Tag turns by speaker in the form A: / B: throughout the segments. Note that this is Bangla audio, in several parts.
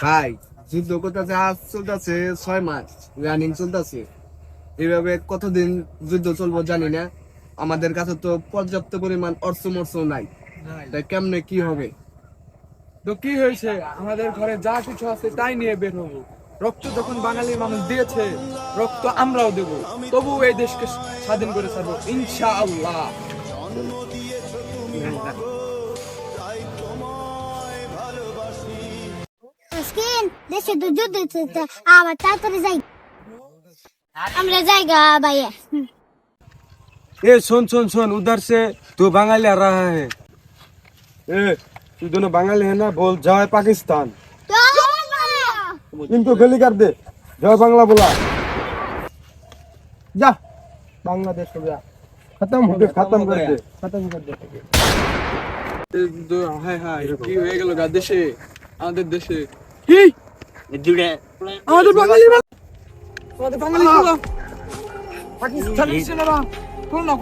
A: ভাই যুদ্ধ করতেছে, আজ চলতেছে 6 মাস রানিং চলতেছে। এইভাবে কতদিন যুদ্ধ চলবো জানি না। আমাদের কাছে তো পর্যাপ্ত পরিমাণ অর্থ নাই, তাই কেমনে কি হবে?
B: তো কি হয়েছে, আমাদের ঘরে যা কিছু আছে তাই নিয়ে বের হবো। রক্ত যখন বাঙালি মানুষ দিয়েছে, রক্ত আমরাও দেব, তবু এই দেশকে স্বাধীন করে ছাড়বো ইনশাআল্লাহ।
C: স্কিন দেশে তো যুদ্ধ চলছে, আবার তাড়াতাড়ি যাই, আমরা जाएगा भैया।
D: ए सुन सुन सुन, उधर से तू बंगाली आ रहा है। ए तू दोनों बंगाली है ना, बोल जय पाकिस्तान। इनको गली कर दे, जय बांग्ला बोला। जा बांग्लादेश हो गया, खत्म हो गया, खत्म कर दे, खत्म कर दे।
B: হায় হায়, কি হয়ে গেল গা দেশে, আমাদের দেশে কি আমাদের বাঙালি গুলো পাকিস্তানি ছেলেরা, কোন না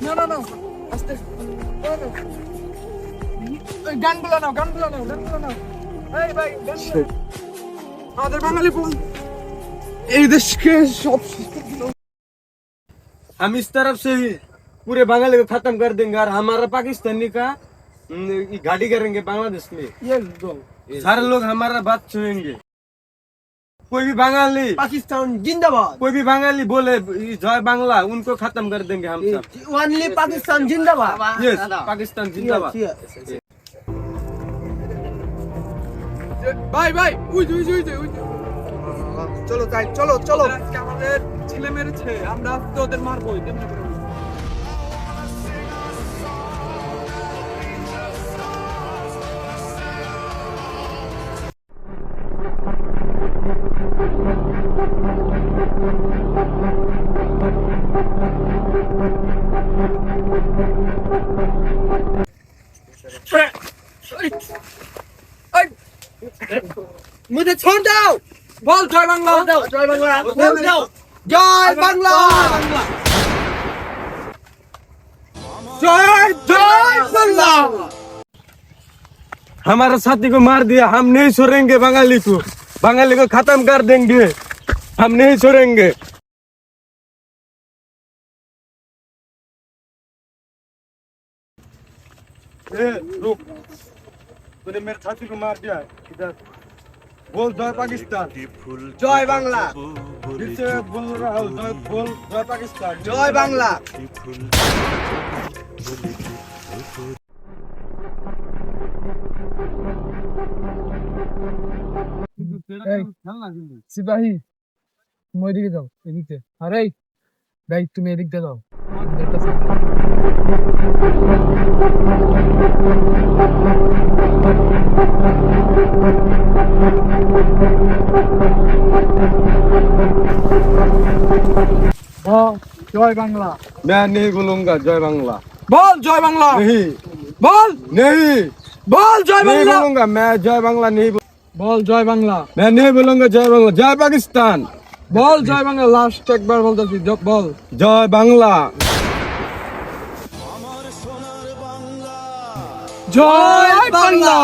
B: না না না আস্তে গানগুলো নাও এই ভাই আমাদের বাঙালি বোন এই দেশকে সব
D: हम इस तरफ से ही पूरे बंगाली को खत्म कर देंगे और हमारा पाकिस्तानी का गाड़ी करेंगे बांग्लादेश में। सारे लोग हमारा बात सुनेंगे। कोई भी बंगाली
A: पाकिस्तान जिंदाबाद,
D: कोई भी बंगाली बोले जय बांग्ला, उनको खत्म कर देंगे हम सब।
A: ओनली पाकिस्तान जिंदाबाद।
D: यस, पाकिस्तान जिंदाबाद।
B: ভাই ভাই উই
A: চলো তাই, চলো চলো।
B: আজকে আমাদের ছেলে মেরেছে, আমরা আজকে ওদের মারবো তেমনি করে।
A: মুঝে ছোড় দাও,
B: বল জয় বাংলা,
A: জয় বাংলা,
B: জয় বাংলা, জয় জয় বাংলা।
D: हमारे साथी को मार दिया, हम नहीं छोड़ेंगे बंगाली को खत्म कर देंगे, हम नहीं छोड़ेंगे। रुक, तूने मेरे साथी को मार दिया, इधर बोल जय पाकिस्तान,
A: জয় বাংলা,
D: फिर से बोल रहा हूँ, बोल जय पाकिस्तान,
A: জয় বাংলা।
B: সিপাহী তুমি ওইদিকে যাও, এদিকে। আরে ভাই তুমি এদিক দিয়ে যাও। জয় বাংলা।
D: मैं नहीं बोलूंगा जय बांग्ला,
B: বল জয় বাংলা,
D: नहीं
B: বল
D: नहीं
B: বল জয়
D: नहीं
B: বাংলা,
D: बोलूंगा मैं जय बांग्ला नहीं
B: বল জয় বাংলা,
D: मैं नहीं बोलूंगा जय बांग्ला, जय पाकिस्तान,
B: বল জয় বাংলা। লাস্ট একবার বলতেছি, বল
D: जय बांग्ला।
B: জয় বাংলা।